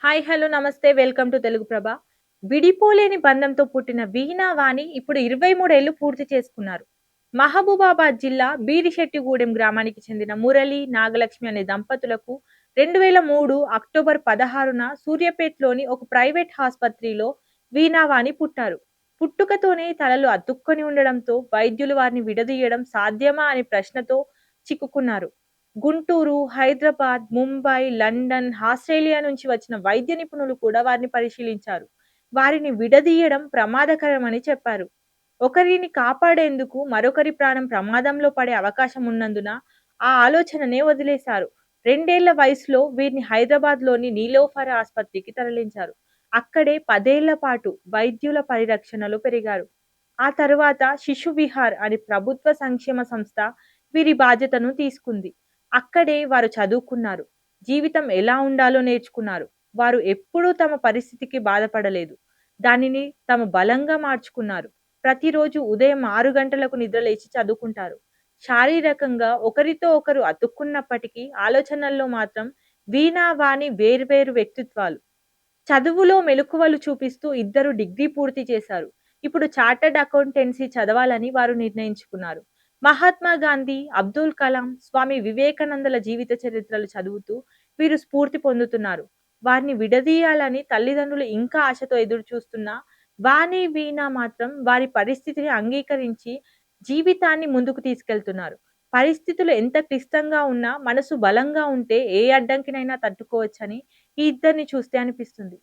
Hi! Hello! నమస్తే. Welcome to Telugu ప్రభ. విడిపోలేని బంధంతో పుట్టిన వీణా, వాణి ఇప్పుడు 23 ఏళ్లు పూర్తి చేసుకున్నారు. మహబూబాబాద్ జిల్లా బీరిశెట్టిగూడెం గ్రామానికి చెందిన మురళి, నాగలక్ష్మి అనే దంపతులకు 2003 అక్టోబర్ 16న సూర్యాపేట్‌లోని ఒక ప్రైవేట్ ఆస్పత్రిలో వీణా, వాణి పుట్టారు. పుట్టుకతోనే తలలు అతుక్కొని ఉండడంతో వైద్యులు వారిని విడదీయడం సాధ్యమా అనే ప్రశ్నతో చిక్కుకున్నారు. గుంటూరు, హైదరాబాద్, ముంబై, లండన్, ఆస్ట్రేలియా నుంచి వచ్చిన వైద్య నిపుణులు కూడా వారిని పరిశీలించారు. వారిని విడదీయడం ప్రమాదకరమని చెప్పారు. ఒకరిని కాపాడేందుకు మరొకరి ప్రాణం ప్రమాదంలో పడే అవకాశం ఉన్నందున ఆ ఆలోచననే వదిలేశారు. 2 ఏళ్ల వయసులో వీరిని హైదరాబాద్‌లోని నీలోఫర్ ఆస్పత్రికి తరలించారు. అక్కడే 10 ఏళ్ల పాటు వైద్యుల పరిరక్షణలో పెరిగారు. ఆ తరువాత శిశు విహార్ అనే ప్రభుత్వ సంక్షేమ సంస్థ వీరి బాధ్యతను తీసుకుంది. అక్కడే వారు చదువుకున్నారు. జీవితం ఎలా ఉండాలో నేర్చుకున్నారు. వారు ఎప్పుడూ తమ పరిస్థితికి బాధపడలేదు. దానిని తమ బలంగా మార్చుకున్నారు. ప్రతిరోజు ఉదయం 6 గంటలకు నిద్రలేచి చదువుకుంటారు. శారీరకంగా ఒకరితో ఒకరు అతుక్కున్నప్పటికీ ఆలోచనల్లో మాత్రం వీణా, వాణి వేర్వేరు వ్యక్తిత్వాలు. చదువులో మెళకువలు చూపిస్తూ ఇద్దరు డిగ్రీ పూర్తి చేశారు. ఇప్పుడు చార్టర్డ్ అకౌంటెన్సీ చదవాలని వారు నిర్ణయించుకున్నారు. మహాత్మా గాంధీ, అబ్దుల్ కలాం, స్వామి వివేకానందల జీవిత చరిత్రలు చదువుతూ వీరు స్ఫూర్తి పొందుతున్నారు. వారిని విడదీయాలని తల్లిదండ్రులు ఇంకా ఆశతో ఎదురు చూస్తున్నా, వాణి, వీణ మాత్రం వారి పరిస్థితిని అంగీకరించి జీవితాన్ని ముందుకు తీసుకెళ్తున్నారు. పరిస్థితులు ఎంత క్లిష్టంగా ఉన్నా మనసు బలంగా ఉంటే ఏ అడ్డంకినైనా తట్టుకోవచ్చని ఈ ఇద్దరిని చూస్తే అనిపిస్తుంది.